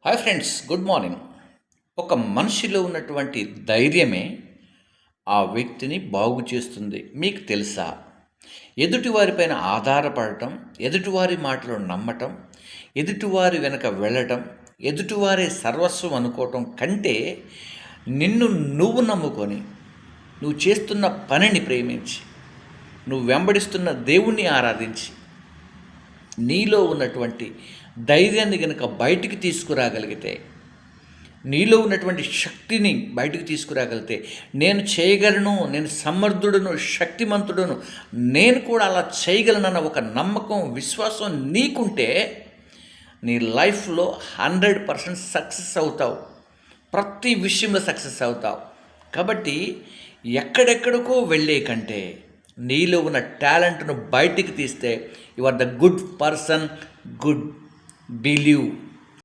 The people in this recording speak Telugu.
Hi friends, good morning. ఒక మనిషిలో ఉన్నటువంటి ధైర్యమే ఆ వ్యక్తిని బాగు చేస్తుంది. మీకు తెలుసా? ఎదుటివారిపైన ఆధారపడటం, ఎదుటివారి మాటలు నమ్మటం, ఎదుటివారి వెనక వెళ్ళటం, ఎదుటివారే సర్వస్వం అనుకోవటం కంటే నిన్ను నువ్వు నమ్ముకొని, నువ్వు చేస్తున్న పనిని ప్రేమించి, నువ్వు వెంబడిస్తున్న దేవుణ్ణి ఆరాధించి, నీలో ఉన్నటువంటి ధైర్యాన్ని గనుక బయటికి తీసుకురాగలిగితే, నీలో ఉన్నటువంటి శక్తిని బయటికి తీసుకురాగలిగితే, నేను చేయగలను, నేను సమర్థుడును, శక్తిమంతుడును, నేను కూడా అలా చేయగలనన్న ఒక నమ్మకం, విశ్వాసం నీకుంటే నీ లైఫ్లో 100% సక్సెస్ అవుతావు. ప్రతి విషయంలో సక్సెస్ అవుతావు. కాబట్టి ఎక్కడెక్కడికో వెళ్ళే కంటే నీలో ఉన్న టాలెంట్ను బయటికి తీస్తే you are the good person. Good believe.